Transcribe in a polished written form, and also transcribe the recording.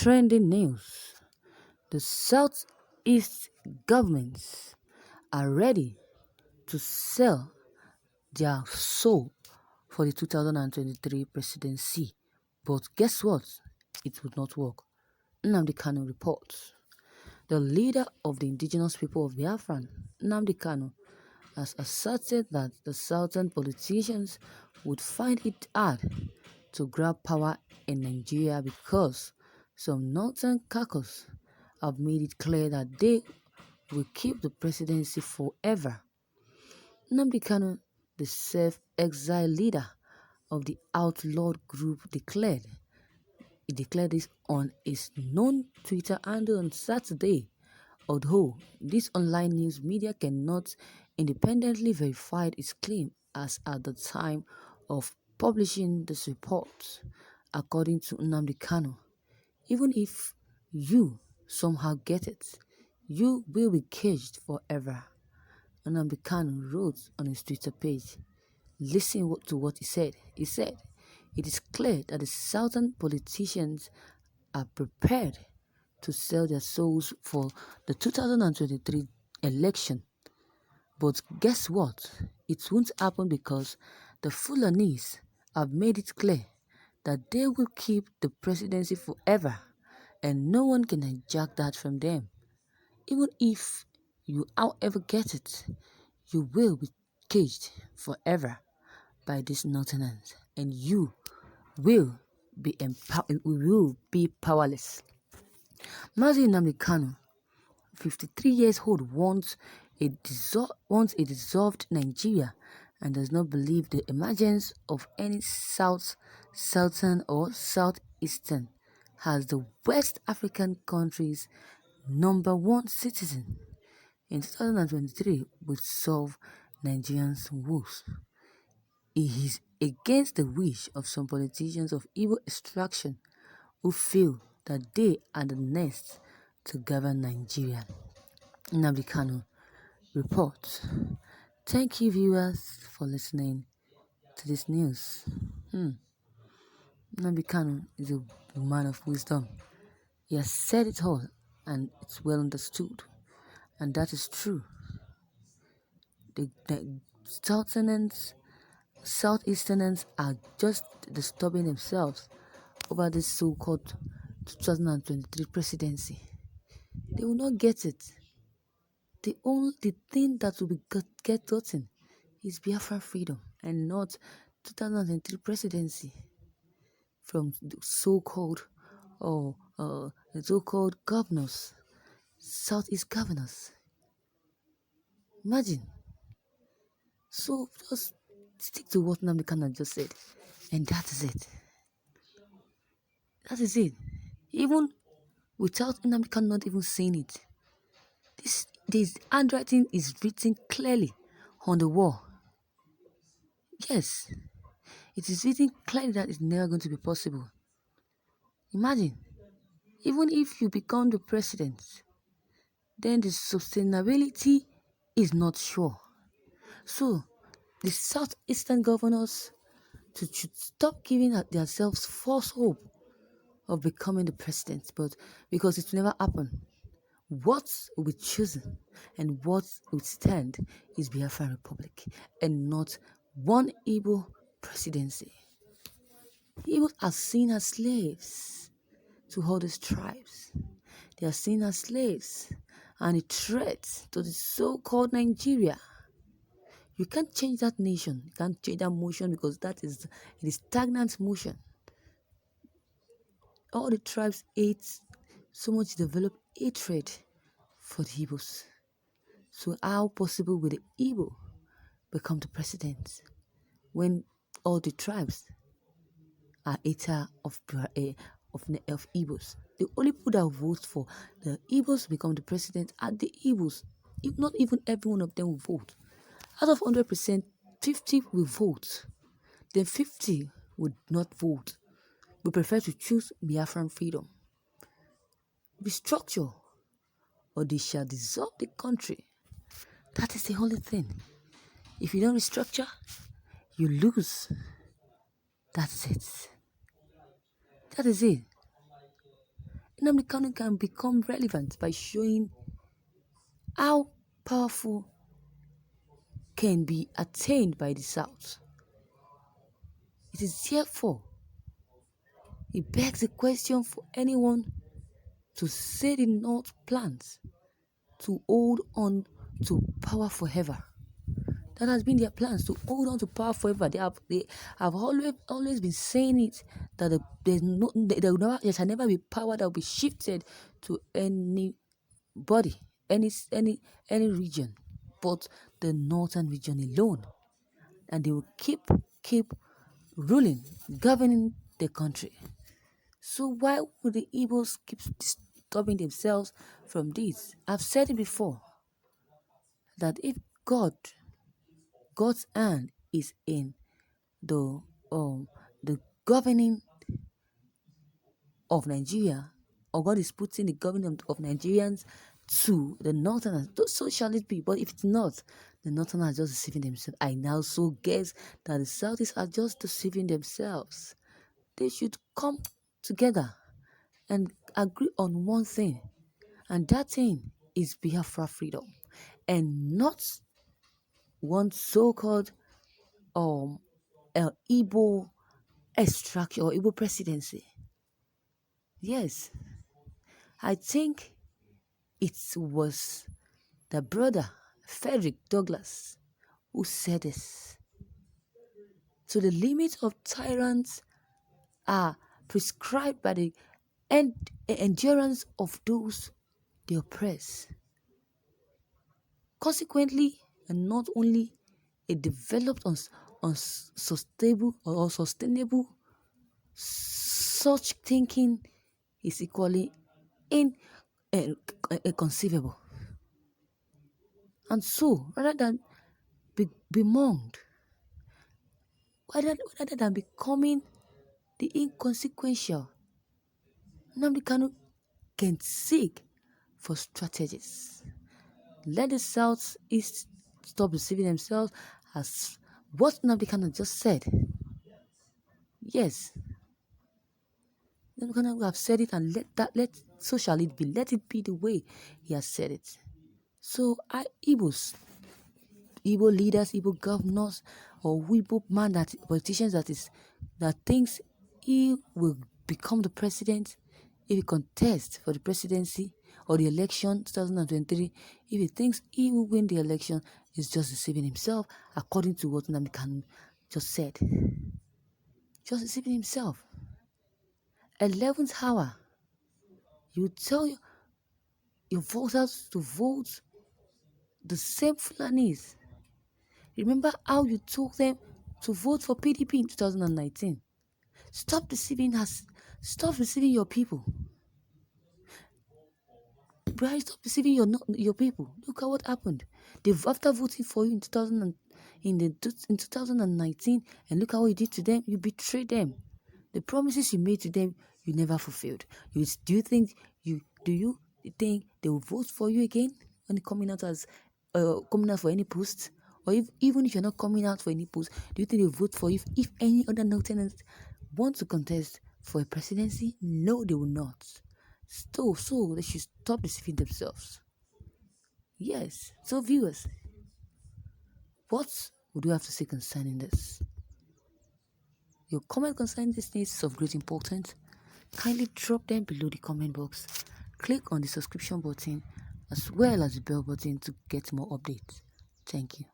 Trending news. The Southeast governments are ready to sell their soul for the 2023 presidency. But guess what? It would not work. Nnamdi Kanu reports. The leader of the indigenous people of Biafra, Nnamdi Kanu, has asserted that the southern politicians would find it hard to grab power in Nigeria because some northern caucus have made it clear that they will keep the presidency forever. Nnamdi Kanu, the self-exiled leader of the outlawed group, declared this on his known Twitter handle on Saturday. Although this online news media cannot independently verify its claim as at the time of publishing this report, according to Nnamdi Kanu, even if you somehow get it, you will be caged forever. Nnamdi Kanu wrote on his Twitter page. Listen to what he said. He said, "It is clear that the southern politicians are prepared to sell their souls for the 2023 election. But guess what? It won't happen because the Fulanis have made it clear that they will keep the presidency forever and no one can hijack that from them. Even if you however get it, you will be caged forever by this nonsense and you will be powerless." Mazi Nnamdi Kanu, 53 years old, wants a dissolved Nigeria and does not believe the emergence of any Southern or Southeastern as the West African country's #1 citizen in 2023 would solve Nigerians' woes. He is against the wish of some politicians of Igbo extraction who feel that they are the next to govern Nigeria. Nnamdi Kanu reports. Thank you viewers for listening to this news. Nnamdi Kanu is a man of wisdom. He has said it all and it's well understood. And that is true. The Southeasterners are just disturbing themselves over this so-called 2023 presidency. They will not get it. The thing that will get gotten is Biafra freedom and not 2023 presidency from the so-called governors, Southeast governors. Imagine. So just stick to what Nnamdi Kanu just said, and that is it. That is it. Even without Nnamdi Kanu not even saying it, this handwriting is written clearly on the wall. Yes, it is written clearly that it's never going to be possible. Imagine, even if you become the president, then the sustainability is not sure. So, the Southeastern governors should stop giving themselves false hope of becoming the president, but because it will never happen. What will be chosen and what will stand is Biafra Republic and not one Igbo presidency. Igbos are seen as slaves to all these tribes. They are seen as slaves and a threat to the so-called Nigeria. You can't change that nation. You can't change that motion because it is stagnant motion. All the tribes hate so much developed hatred for the Igbos. So how possible will the Igbo become the president when all the tribes are hater of Igbos? The only people that vote for the Igbos to become the president are the Igbos. If not even every one of them will vote. Out of 100%, 50 will vote. Then 50 would not vote. We prefer to choose Biafran freedom. Restructure, or they shall dissolve the country. That is the only thing. If you don't restructure, you lose. That's it. That is it. Nnamdi Kanu can become relevant by showing how powerful can be attained by the South. It is therefore, it begs the question for anyone to say the North plans to hold on to power forever. That has been their plans, to hold on to power forever. They have always been saying it, that there shall never be power that will be shifted to anybody, any region, but the northern region alone, and they will keep ruling, governing the country. So why would the Igbos keep stopping themselves from this? I've said it before that if God's hand is in the the governing of Nigeria, or God is putting the governing of Nigerians to the Northerners, so shall it be. But if it's not, the Northerners are just deceiving themselves. I now so guess that the Southeast are just deceiving themselves. They should come together and agree on one thing, and that thing is Biafra freedom, and not one so-called Igbo extraction or Igbo presidency. Yes, I think it was the brother Frederick Douglass who said this. So the limits of tyrants are prescribed by the endurance of those they oppress. Consequently, and not only a developed unsustainable or sustainable, such thinking is equally inconceivable. And so, rather than be bemoaned, rather than becoming the inconsequential, Nnamdi Kanu can seek for strategies. Let the Southeast stop deceiving themselves, as what Nnamdi Kanu just said. Yes, Nnamdi Kanu have said it, and so shall it be. Let it be the way he has said it. So, Igbo leaders, Igbo governors, or Igbo politicians that thinks he will become the president if he contests for the presidency or the election 2023. If he thinks he will win the election, he's just deceiving himself, according to what Nnamdi Kanu just said. Just deceiving himself. 11th hour, you tell your voters to vote the same Fulanis. Remember how you told them to vote for PDP in 2019. Stop deceiving us. Stop deceiving your people. Brian, stop deceiving your people. Look at what happened. After voting for you in 2019, and look at what you did to them. You betrayed them. The promises you made to them, you never fulfilled. Do you think they will vote for you again when coming out for any post? Or even if you're not coming out for any post, do you think they'll vote for you if any other lieutenants want to contest for a presidency? No, they will not. So they should stop deceiving themselves. Yes. So viewers, what would you have to say concerning this? Your comment concerning this is of great importance. Kindly drop them below the comment box. Click on the subscription button as well as the bell button to get more updates. Thank you.